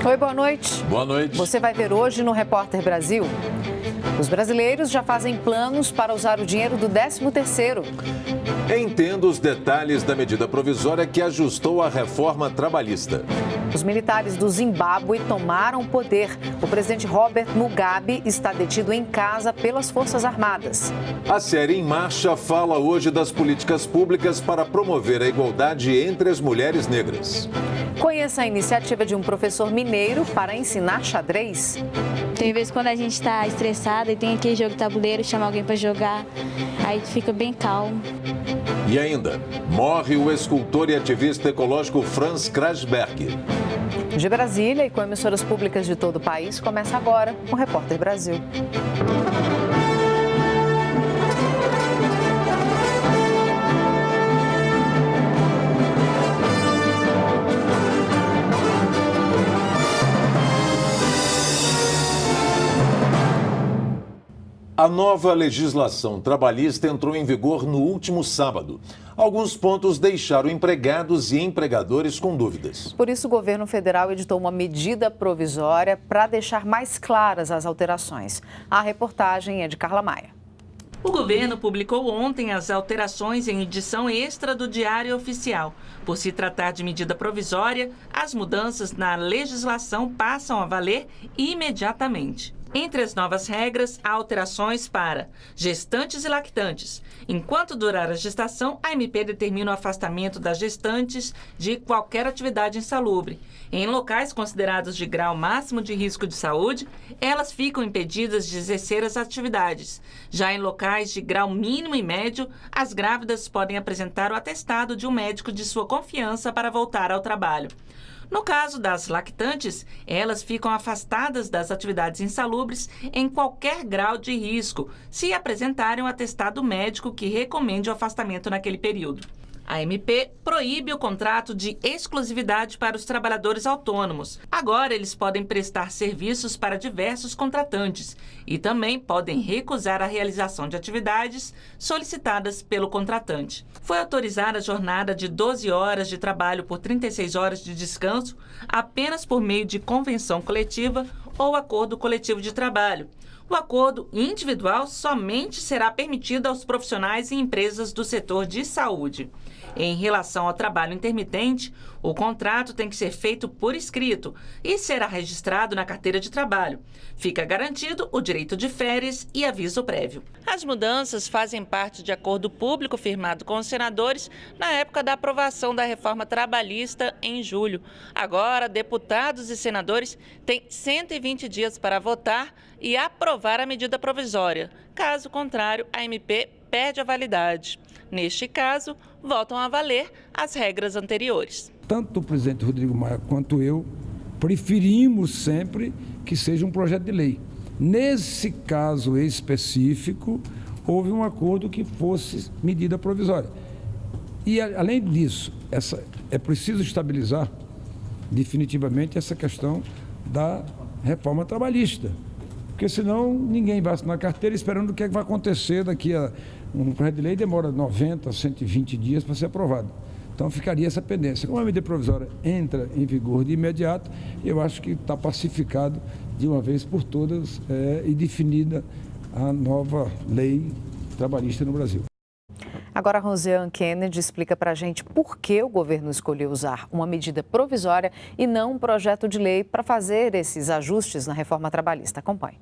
Oi, boa noite. Boa noite. Você vai ver hoje no Repórter Brasil. Os brasileiros já fazem planos para usar o dinheiro do 13º. Entenda os detalhes da medida provisória que ajustou a reforma trabalhista. Os militares do Zimbábue tomaram o poder. O presidente Robert Mugabe está detido em casa pelas Forças Armadas. A série Em Marcha fala hoje das políticas públicas para promover a igualdade entre as mulheres negras. Conheça a iniciativa de um professor mineiro para ensinar xadrez. Tem vezes quando a gente está estressado e tem aquele jogo de tabuleiro, chama alguém para jogar, aí fica bem calmo. E ainda, morre o escultor e ativista ecológico Franz Krasberg. De Brasília e com emissoras públicas de todo o país, começa agora o Repórter Brasil. A nova legislação trabalhista entrou em vigor no último sábado. Alguns pontos deixaram empregados e empregadores com dúvidas. Por isso, o governo federal editou uma medida provisória para deixar mais claras as alterações. A reportagem é de Carla Maia. O governo publicou ontem as alterações em edição extra do Diário Oficial. Por se tratar de medida provisória, as mudanças na legislação passam a valer imediatamente. Entre as novas regras, há alterações para gestantes e lactantes. Enquanto durar a gestação, a MP determina o afastamento das gestantes de qualquer atividade insalubre. Em locais considerados de grau máximo de risco de saúde, elas ficam impedidas de exercer as atividades. Já em locais de grau mínimo e médio, as grávidas podem apresentar o atestado de um médico de sua confiança para voltar ao trabalho. No caso das lactantes, elas ficam afastadas das atividades insalubres em qualquer grau de risco, se apresentarem um atestado médico que recomende o afastamento naquele período. A MP proíbe o contrato de exclusividade para os trabalhadores autônomos. Agora, eles podem prestar serviços para diversos contratantes e também podem recusar a realização de atividades solicitadas pelo contratante. Foi autorizada a jornada de 12 horas de trabalho por 36 horas de descanso apenas por meio de convenção coletiva ou acordo coletivo de trabalho. O acordo individual somente será permitido aos profissionais e empresas do setor de saúde. Em relação ao trabalho intermitente, o contrato tem que ser feito por escrito e será registrado na carteira de trabalho. Fica garantido o direito de férias e aviso prévio. As mudanças fazem parte de acordo público firmado com os senadores na época da aprovação da reforma trabalhista em julho. Agora, deputados e senadores têm 120 dias para votar e aprovar a medida provisória. Caso contrário, a MP perde a validade. Neste caso, voltam a valer as regras anteriores. Tanto o presidente Rodrigo Maia quanto eu preferimos sempre que seja um projeto de lei. Nesse caso específico, houve um acordo que fosse medida provisória. E, além disso, é preciso estabilizar definitivamente essa questão da reforma trabalhista. Porque senão ninguém vai assinar carteira esperando o que vai acontecer daqui a... Um projeto de lei demora 90, 120 dias para ser aprovado. Então ficaria essa pendência. Como a medida provisória entra em vigor de imediato, eu acho que está pacificado de uma vez por todas e definida a nova lei trabalhista no Brasil. Agora a Rosiane Kennedy explica para a gente por que o governo escolheu usar uma medida provisória e não um projeto de lei para fazer esses ajustes na reforma trabalhista. Acompanhe.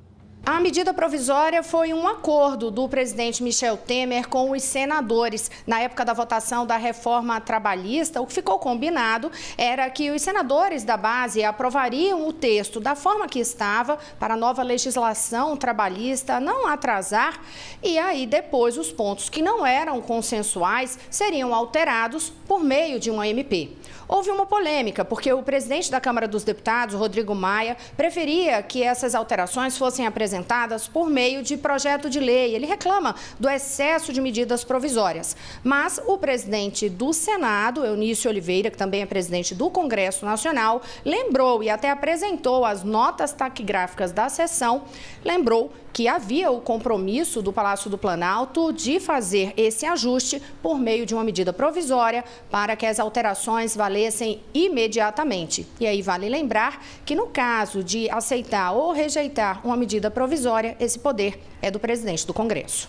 A medida provisória foi um acordo do presidente Michel Temer com os senadores. Na época da votação da reforma trabalhista, o que ficou combinado era que os senadores da base aprovariam o texto da forma que estava para a nova legislação trabalhista não atrasar e aí depois os pontos que não eram consensuais seriam alterados por meio de uma MP. Houve uma polêmica, porque o presidente da Câmara dos Deputados, Rodrigo Maia, preferia que essas alterações fossem apresentadas por meio de projeto de lei. Ele reclama do excesso de medidas provisórias. Mas o presidente do Senado, Eunício Oliveira, que também é presidente do Congresso Nacional, lembrou e até apresentou as notas taquigráficas da sessão, lembrou que havia o compromisso do Palácio do Planalto de fazer esse ajuste por meio de uma medida provisória para que as alterações valessem valessem imediatamente. E aí vale lembrar que no caso de aceitar ou rejeitar uma medida provisória, esse poder é do presidente do Congresso.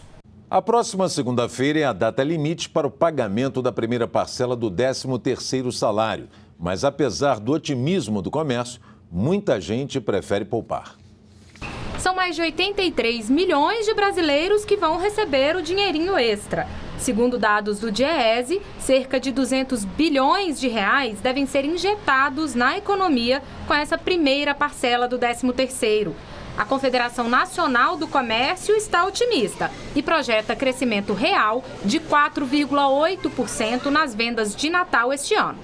A próxima segunda-feira é a data limite para o pagamento da primeira parcela do 13º salário. Mas apesar do otimismo do comércio, muita gente prefere poupar. São mais de 83 milhões de brasileiros que vão receber o dinheirinho extra. Segundo dados do Diese, cerca de 200 bilhões de reais devem ser injetados na economia com essa primeira parcela do 13º. A Confederação Nacional do Comércio está otimista e projeta crescimento real de 4,8% nas vendas de Natal este ano.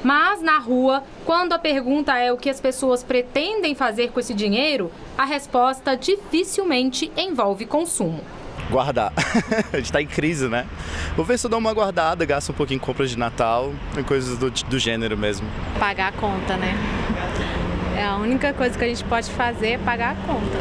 Mas, na rua, quando a pergunta é o que as pessoas pretendem fazer com esse dinheiro, a resposta dificilmente envolve consumo. Guardar. A gente está em crise, né? Vou ver se eu dou uma guardada, gasto um pouquinho em compras de Natal, coisas do gênero mesmo. Pagar a conta, né? É a única coisa que a gente pode fazer é pagar a conta,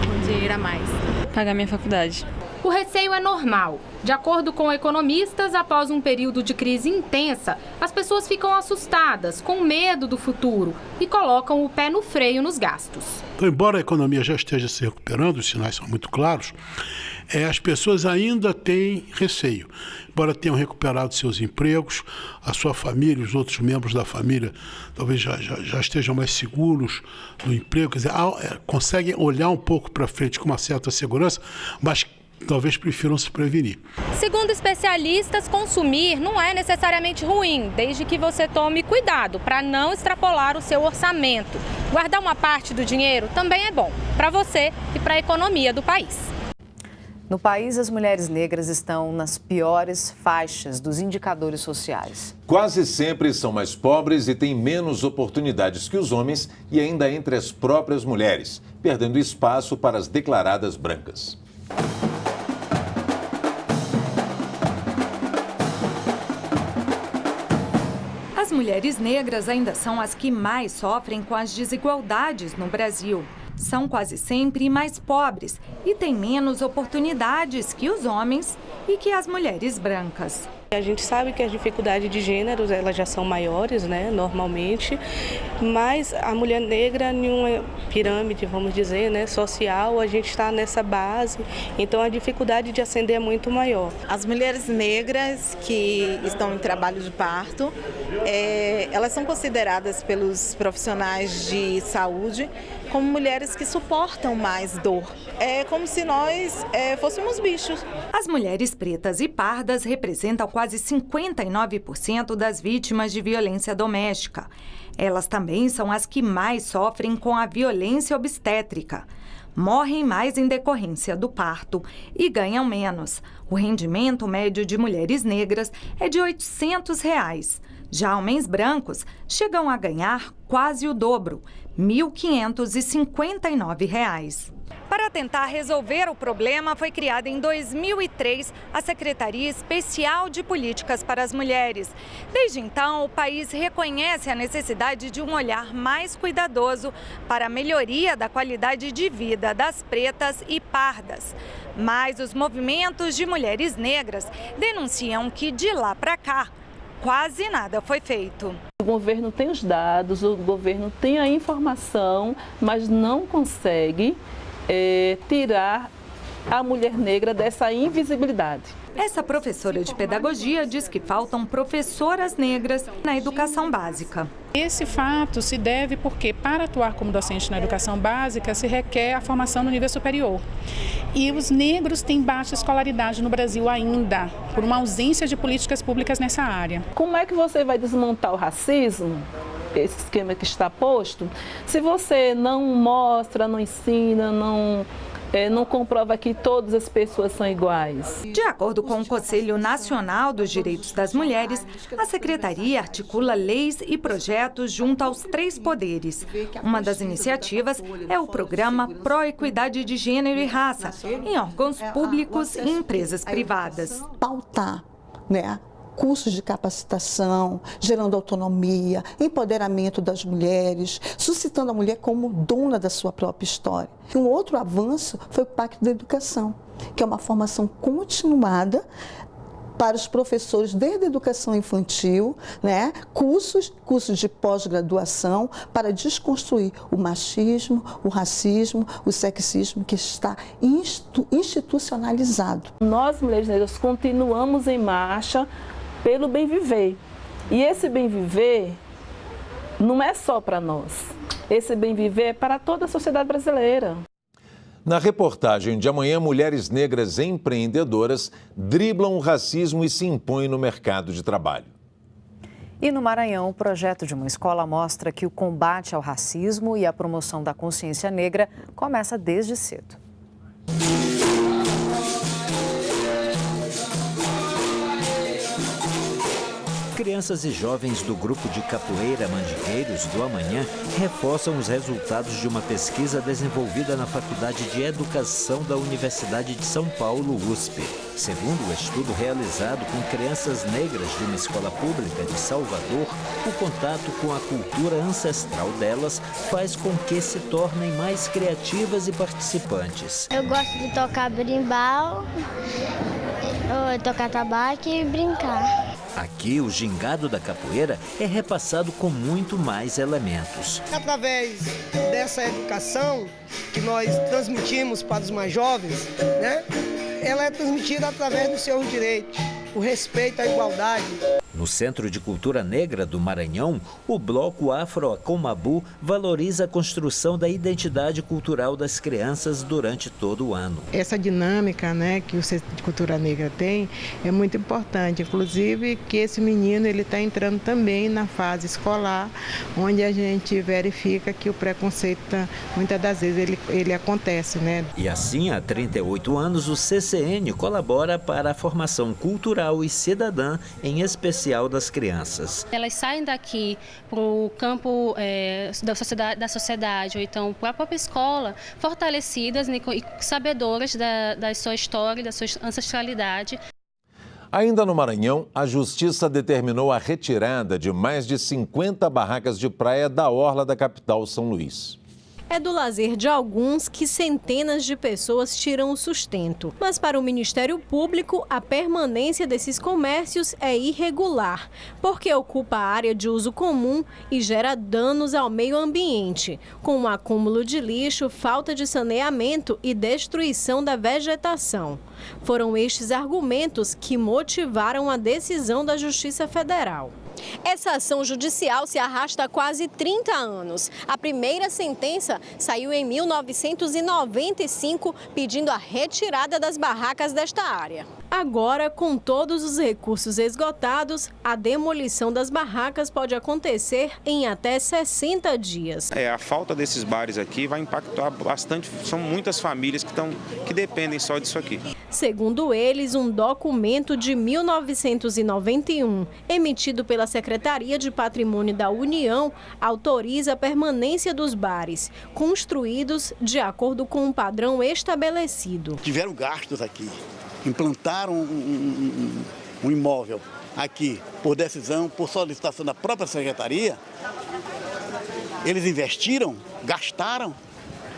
com dinheiro a mais. Pagar minha faculdade. O receio é normal. De acordo com economistas, após um período de crise intensa, as pessoas ficam assustadas, com medo do futuro e colocam o pé no freio nos gastos. Então, embora a economia já esteja se recuperando, os sinais são muito claros, as pessoas ainda têm receio. Embora tenham recuperado seus empregos, a sua família, os outros membros da família talvez já estejam mais seguros no emprego, quer dizer, conseguem olhar um pouco para frente com uma certa segurança, mas talvez prefiram se prevenir. Segundo especialistas, consumir não é necessariamente ruim, desde que você tome cuidado para não extrapolar o seu orçamento. Guardar uma parte do dinheiro também é bom para você e para a economia do país. No país, as mulheres negras estão nas piores faixas dos indicadores sociais. Quase sempre são mais pobres e têm menos oportunidades que os homens e ainda entre as próprias mulheres, perdendo espaço para as declaradas brancas. As mulheres negras ainda são as que mais sofrem com as desigualdades no Brasil. São quase sempre mais pobres e têm menos oportunidades que os homens e que as mulheres brancas. A gente sabe que as dificuldades de gêneros elas já são maiores, né, normalmente, mas a mulher negra em uma pirâmide, vamos dizer, né, social, a gente está nessa base, então a dificuldade de ascender é muito maior. As mulheres negras que estão em trabalho de parto, elas são consideradas pelos profissionais de saúde como mulheres que suportam mais dor. É como se nós fôssemos bichos. As mulheres pretas e pardas representam quase 59% das vítimas de violência doméstica. Elas também são as que mais sofrem com a violência obstétrica. Morrem mais em decorrência do parto e ganham menos. O rendimento médio de mulheres negras é de R$ 800. Já homens brancos chegam a ganhar quase o dobro, R$ 1.559. Para tentar resolver o problema, foi criada em 2003 a Secretaria Especial de Políticas para as Mulheres. Desde então, o país reconhece a necessidade de um olhar mais cuidadoso para a melhoria da qualidade de vida das pretas e pardas. Mas os movimentos de mulheres negras denunciam que de lá para cá, quase nada foi feito. O governo tem os dados, o governo tem a informação, mas não consegue tirar a mulher negra dessa invisibilidade. Essa professora de pedagogia diz que faltam professoras negras na educação básica. Esse fato se deve porque, para atuar como docente na educação básica, se requer a formação no nível superior. E os negros têm baixa escolaridade no Brasil ainda, por uma ausência de políticas públicas nessa área. Como é que você vai desmontar o racismo, esse esquema que está posto, se você não mostra, não ensina, não comprova que todas as pessoas são iguais? De acordo com o Conselho Nacional dos Direitos das Mulheres, a Secretaria articula leis e projetos junto aos 3 poderes. Uma das iniciativas é o programa Pró-Equidade de Gênero e Raça, em órgãos públicos e empresas privadas. Pautar, né? Cursos de capacitação, gerando autonomia, empoderamento das mulheres, suscitando a mulher como dona da sua própria história. E um outro avanço foi o Pacto da Educação, que é uma formação continuada para os professores desde a educação infantil, né? Cursos de pós-graduação para desconstruir o machismo, o racismo, o sexismo que está institucionalizado. Nós, mulheres negras, continuamos em marcha pelo bem viver. E esse bem viver não é só para nós. Esse bem viver é para toda a sociedade brasileira. Na reportagem de amanhã, mulheres negras empreendedoras driblam o racismo e se impõem no mercado de trabalho. E no Maranhão, o projeto de uma escola mostra que o combate ao racismo e a promoção da consciência negra começa desde cedo. Crianças e jovens do grupo de capoeira Mandingueiros do Amanhã reforçam os resultados de uma pesquisa desenvolvida na Faculdade de Educação da Universidade de São Paulo, USP. Segundo o estudo realizado com crianças negras de uma escola pública de Salvador, o contato com a cultura ancestral delas faz com que se tornem mais criativas e participantes. Eu gosto de tocar berimbau, tocar tabaco e brincar. Aqui, o gingado da capoeira é repassado com muito mais elementos. Através dessa educação que nós transmitimos para os mais jovens, né? Ela é transmitida através dos seus direitos, o respeito à igualdade. No Centro de Cultura Negra do Maranhão, o Bloco Afro-Acomabu valoriza a construção da identidade cultural das crianças durante todo o ano. Essa dinâmica, né, que o Centro de Cultura Negra tem é muito importante, inclusive que esse menino ele está entrando também na fase escolar, onde a gente verifica que o preconceito, muitas das vezes, ele acontece, né? E assim, há 38 anos, o CCN colabora para a formação cultural e cidadã, em especial das crianças. Elas saem daqui para o campo da sociedade, ou então para a própria escola, fortalecidas e sabedoras da sua história, da sua ancestralidade. Ainda no Maranhão, a Justiça determinou a retirada de mais de 50 barracas de praia da orla da capital, São Luís. É do lazer de alguns que centenas de pessoas tiram o sustento. Mas para o Ministério Público, a permanência desses comércios é irregular, porque ocupa a área de uso comum e gera danos ao meio ambiente, com o acúmulo de lixo, falta de saneamento e destruição da vegetação. Foram estes argumentos que motivaram a decisão da Justiça Federal. Essa ação judicial se arrasta há quase 30 anos. A primeira sentença saiu em 1995, pedindo a retirada das barracas desta área. Agora, com todos os recursos esgotados, a demolição das barracas pode acontecer em até 60 dias. A falta desses bares aqui vai impactar bastante, são muitas famílias que dependem só disso aqui. Segundo eles, um documento de 1991, emitido pela Secretaria de Patrimônio da União, autoriza a permanência dos bares, construídos de acordo com um padrão estabelecido. Tiveram gastos aqui, implantaram um imóvel aqui por decisão, por solicitação da própria Secretaria. Eles investiram, gastaram,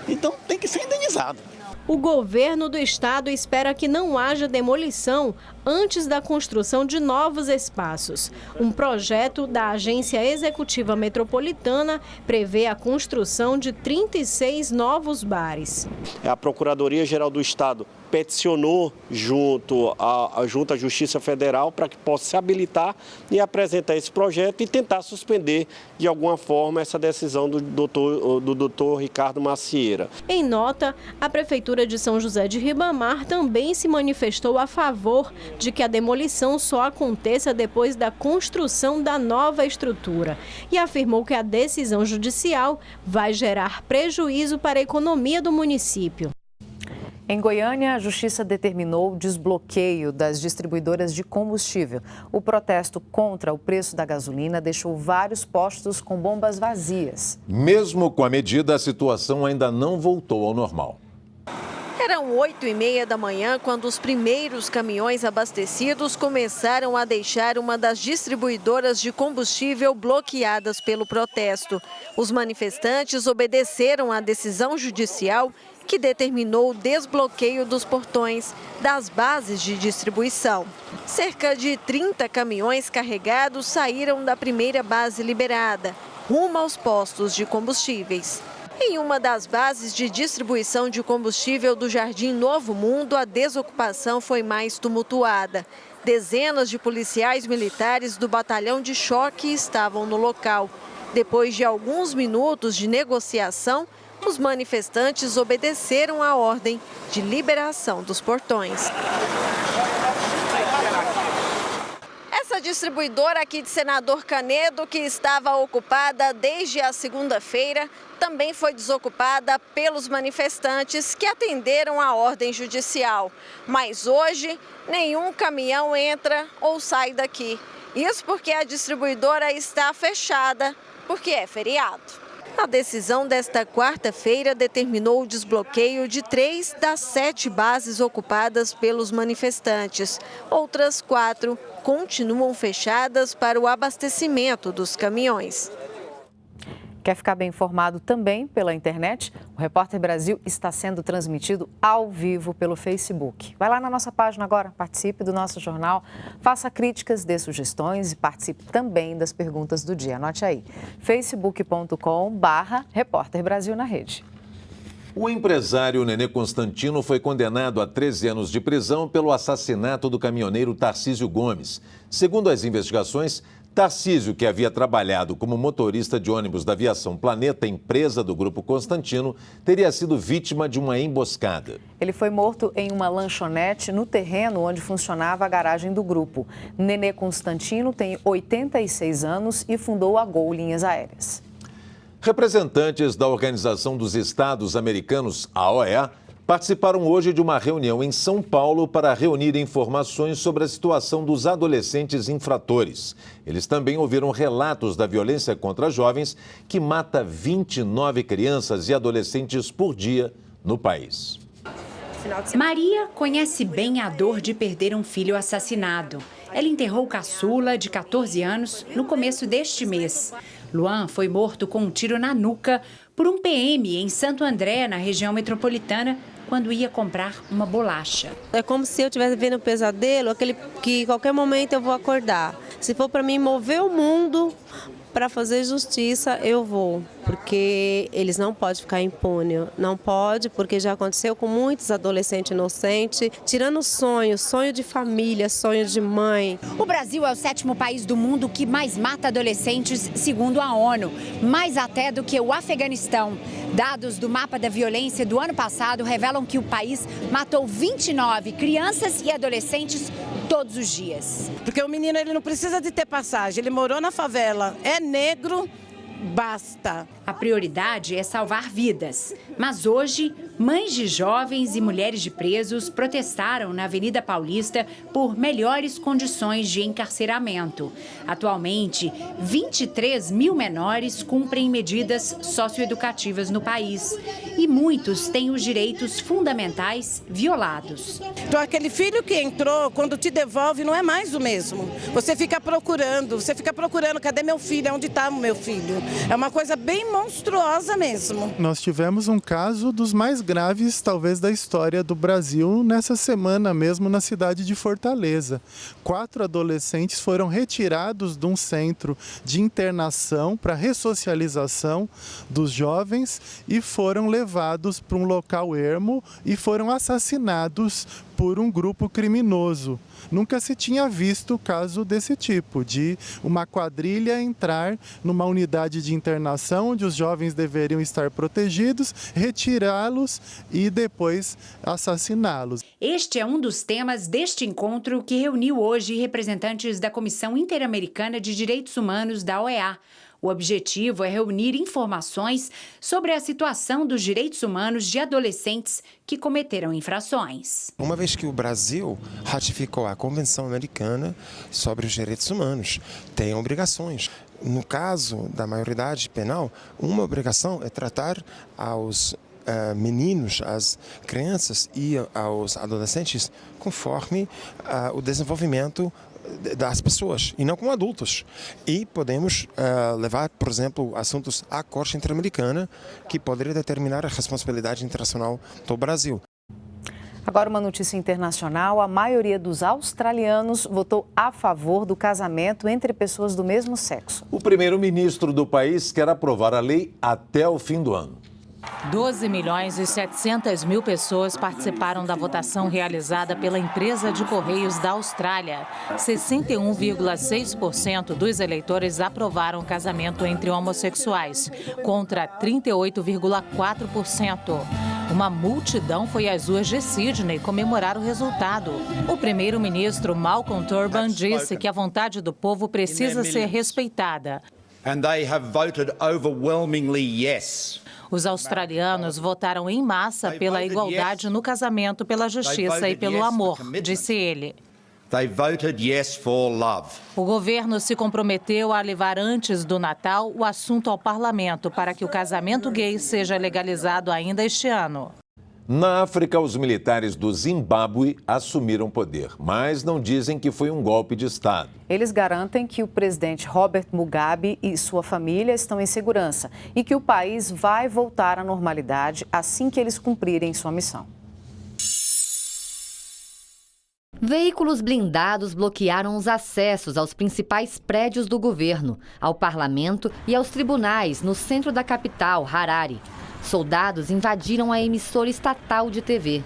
então tem que ser indenizado. O governo do estado espera que não haja demolição antes da construção de novos espaços. Um projeto da Agência Executiva Metropolitana prevê a construção de 36 novos bares. A Procuradoria-Geral do Estado peticionou junto à Justiça Federal para que possa se habilitar e apresentar esse projeto e tentar suspender de alguma forma essa decisão do doutor Ricardo Macieira. Em nota, a Prefeitura de São José de Ribamar também se manifestou a favor de que a demolição só aconteça depois da construção da nova estrutura e afirmou que a decisão judicial vai gerar prejuízo para a economia do município. Em Goiânia, a Justiça determinou o desbloqueio das distribuidoras de combustível. O protesto contra o preço da gasolina deixou vários postos com bombas vazias. Mesmo com a medida, a situação ainda não voltou ao normal. Eram Eram 8h30 da manhã quando os primeiros caminhões abastecidos começaram a deixar uma das distribuidoras de combustível bloqueadas pelo protesto. Os manifestantes obedeceram à decisão judicial que determinou o desbloqueio dos portões das bases de distribuição. Cerca de 30 caminhões carregados saíram da primeira base liberada, rumo aos postos de combustíveis. Em uma das bases de distribuição de combustível do Jardim Novo Mundo, a desocupação foi mais tumultuada. Dezenas de policiais militares do batalhão de choque estavam no local. Depois de alguns minutos de negociação, os manifestantes obedeceram à ordem de liberação dos portões. Essa distribuidora aqui de Senador Canedo, que estava ocupada desde a segunda-feira, também foi desocupada pelos manifestantes que atenderam à ordem judicial. Mas hoje, nenhum caminhão entra ou sai daqui. Isso porque a distribuidora está fechada, porque é feriado. A decisão desta quarta-feira determinou o desbloqueio de 3 das 7 bases ocupadas pelos manifestantes. Outras 4 continuam fechadas para o abastecimento dos caminhões. Quer ficar bem informado também pela internet? O Repórter Brasil está sendo transmitido ao vivo pelo Facebook. Vai lá na nossa página agora, participe do nosso jornal, faça críticas, dê sugestões e participe também das perguntas do dia. Anote aí, facebook.com/Repórter Brasil na rede. O empresário Nenê Constantino foi condenado a 13 anos de prisão pelo assassinato do caminhoneiro Tarcísio Gomes. Segundo as investigações, Tarcísio, que havia trabalhado como motorista de ônibus da Aviação Planeta, empresa do Grupo Constantino, teria sido vítima de uma emboscada. Ele foi morto em uma lanchonete no terreno onde funcionava a garagem do grupo. Nenê Constantino tem 86 anos e fundou a Gol Linhas Aéreas. Representantes da Organização dos Estados Americanos, a OEA, participaram hoje de uma reunião em São Paulo para reunir informações sobre a situação dos adolescentes infratores. Eles também ouviram relatos da violência contra jovens que mata 29 crianças e adolescentes por dia no país. Maria conhece bem a dor de perder um filho assassinado. Ela enterrou o caçula, de 14 anos, no começo deste mês. Luan foi morto com um tiro na nuca por um PM em Santo André, na região metropolitana, quando ia comprar uma bolacha. É como se eu estivesse vendo um pesadelo, aquele que qualquer momento eu vou acordar. Se for para mim mover o mundo para fazer justiça, eu vou, porque eles não podem ficar impunes. Não pode, porque já aconteceu com muitos adolescentes inocentes, tirando sonho de família, sonho de mãe. O Brasil é o 7º país do mundo que mais mata adolescentes, segundo a ONU, mais até do que o Afeganistão. Dados do mapa da violência do ano passado revelam que o país matou 29 crianças e adolescentes todos os dias. Porque o menino ele não precisa de ter passagem, ele morou na favela, é negro, basta. A prioridade é salvar vidas. Mas hoje, mães de jovens e mulheres de presos protestaram na Avenida Paulista por melhores condições de encarceramento. Atualmente, 23 mil menores cumprem medidas socioeducativas no país. E muitos têm os direitos fundamentais violados. Então, aquele filho que entrou, quando te devolve, não é mais o mesmo. Você fica procurando, cadê meu filho? Onde está o meu filho? É uma coisa bem monstruosa mesmo. Nós tivemos um caso dos mais graves, talvez, da história do Brasil nessa semana mesmo na cidade de Fortaleza. 4 adolescentes foram retirados de um centro de internação para ressocialização dos jovens e foram levados para um local ermo e foram assassinados por um grupo criminoso. Nunca se tinha visto caso desse tipo, de uma quadrilha entrar numa unidade de internação onde os jovens deveriam estar protegidos, retirá-los e depois assassiná-los. Este é um dos temas deste encontro que reuniu hoje representantes da Comissão Interamericana de Direitos Humanos da OEA. O objetivo é reunir informações sobre a situação dos direitos humanos de adolescentes que cometeram infrações. Uma vez que o Brasil ratificou a Convenção Americana sobre os Direitos Humanos, tem obrigações. No caso da maioridade penal, uma obrigação é tratar aos meninos, as crianças e aos adolescentes conforme o desenvolvimento das pessoas e não como adultos. E podemos levar, por exemplo, assuntos à Corte Interamericana, que poderia determinar a responsabilidade internacional do Brasil. Agora uma notícia internacional, a maioria dos australianos votou a favor do casamento entre pessoas do mesmo sexo. O primeiro-ministro do país quer aprovar a lei até o fim do ano. 12.700.000 pessoas participaram da votação realizada pela empresa de Correios da Austrália. 61,6% dos eleitores aprovaram o casamento entre homossexuais, contra 38,4%. Uma multidão foi às ruas de Sydney comemorar o resultado. O primeiro-ministro Malcolm Turnbull disse que a vontade do povo precisa ser respeitada. And they have voted overwhelmingly yes. Os australianos votaram em massa pela igualdade no casamento, pela justiça e pelo amor, disse ele. They voted yes for love. O governo se comprometeu a levar antes do Natal o assunto ao parlamento para que o casamento gay seja legalizado ainda este ano. Na África, os militares do Zimbábue assumiram poder, mas não dizem que foi um golpe de Estado. Eles garantem que o presidente Robert Mugabe e sua família estão em segurança e que o país vai voltar à normalidade assim que eles cumprirem sua missão. Veículos blindados bloquearam os acessos aos principais prédios do governo, ao parlamento e aos tribunais no centro da capital, Harare. Soldados invadiram a emissora estatal de TV.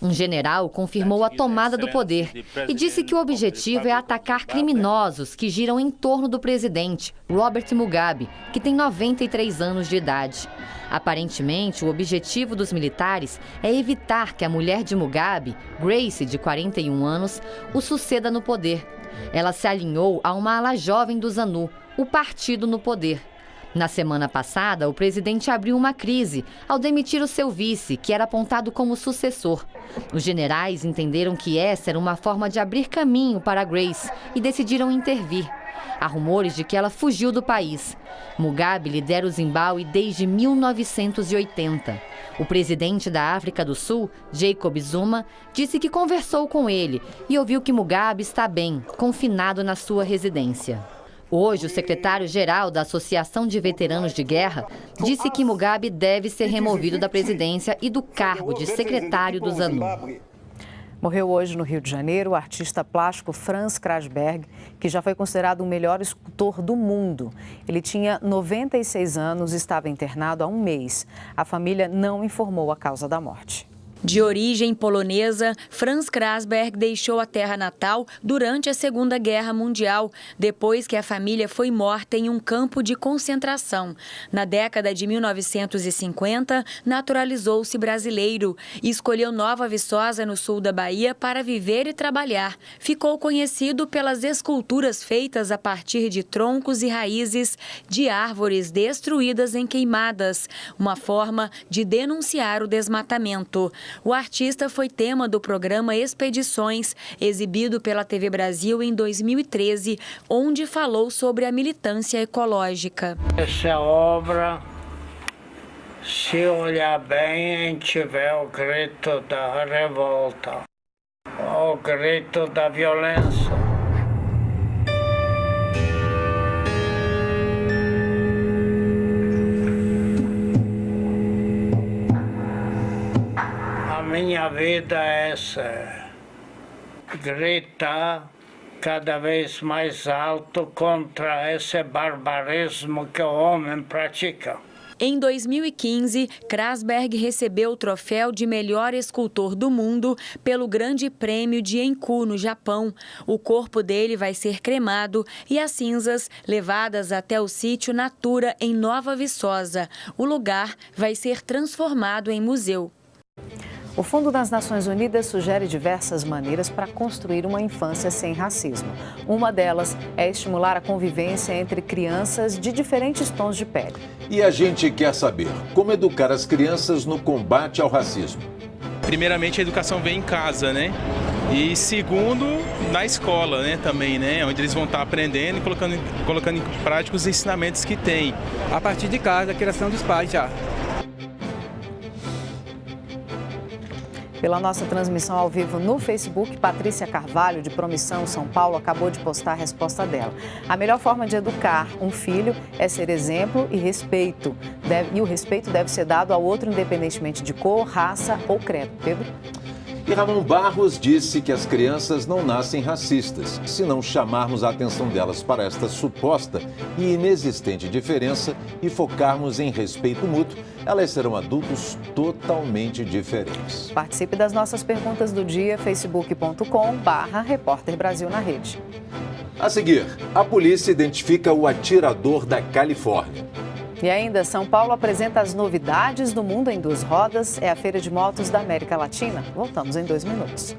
Um general confirmou a tomada do poder e disse que o objetivo é atacar criminosos que giram em torno do presidente, Robert Mugabe, que tem 93 anos de idade. Aparentemente, o objetivo dos militares é evitar que a mulher de Mugabe, Grace, de 41 anos, o suceda no poder. Ela se alinhou a uma ala jovem do ZANU, o partido no poder. Na semana passada, o presidente abriu uma crise ao demitir o seu vice, que era apontado como sucessor. Os generais entenderam que essa era uma forma de abrir caminho para Grace e decidiram intervir. Há rumores de que ela fugiu do país. Mugabe lidera o Zimbábue desde 1980. O presidente da África do Sul, Jacob Zuma, disse que conversou com ele e ouviu que Mugabe está bem, confinado na sua residência. Hoje, o secretário-geral da Associação de Veteranos de Guerra disse que Mugabe deve ser removido da presidência e do cargo de secretário do ZANU. Morreu hoje no Rio de Janeiro o artista plástico Franz Krasberg, que já foi considerado o melhor escultor do mundo. Ele tinha 96 anos e estava internado há um mês. A família não informou a causa da morte. De origem polonesa, Franz Krasberg deixou a terra natal durante a Segunda Guerra Mundial, depois que a família foi morta em um campo de concentração. Na década de 1950, naturalizou-se brasileiro e escolheu Nova Viçosa, no sul da Bahia, para viver e trabalhar. Ficou conhecido pelas esculturas feitas a partir de troncos e raízes de árvores destruídas em queimadas, uma forma de denunciar o desmatamento. O artista foi tema do programa Expedições, exibido pela TV Brasil em 2013, onde falou sobre a militância ecológica. Essa obra, se olhar bem, a gente vê o grito da revolta, o grito da violência. Minha vida é essa, gritar cada vez mais alto contra esse barbarismo que o homem pratica. Em 2015, Krasberg recebeu o troféu de melhor escultor do mundo pelo Grande Prêmio de Enku, no Japão. O corpo dele vai ser cremado e as cinzas levadas até o sítio Natura, em Nova Viçosa. O lugar vai ser transformado em museu. O Fundo das Nações Unidas sugere diversas maneiras para construir uma infância sem racismo. Uma delas é estimular a convivência entre crianças de diferentes tons de pele. E a gente quer saber como educar as crianças no combate ao racismo. Primeiramente, a educação vem em casa, né? E segundo, na escola, né, também, né, onde eles vão estar aprendendo e colocando em prática os ensinamentos que tem. A partir de casa, a criação dos pais já. Pela nossa transmissão ao vivo no Facebook, Patrícia Carvalho, de Promissão, São Paulo, acabou de postar a resposta dela. A melhor forma de educar um filho é ser exemplo e respeito. E o respeito deve ser dado ao outro independentemente de cor, raça ou credo. Pedro? E Ramon Barros disse que as crianças não nascem racistas. Se não chamarmos a atenção delas para esta suposta e inexistente diferença e focarmos em respeito mútuo, elas serão adultos totalmente diferentes. Participe das nossas perguntas do dia, facebook.com/Repórter Brasil na Rede. A seguir, a polícia identifica o atirador da Califórnia. E ainda, São Paulo apresenta as novidades do mundo em duas rodas. É a Feira de Motos da América Latina. Voltamos em 2 minutos.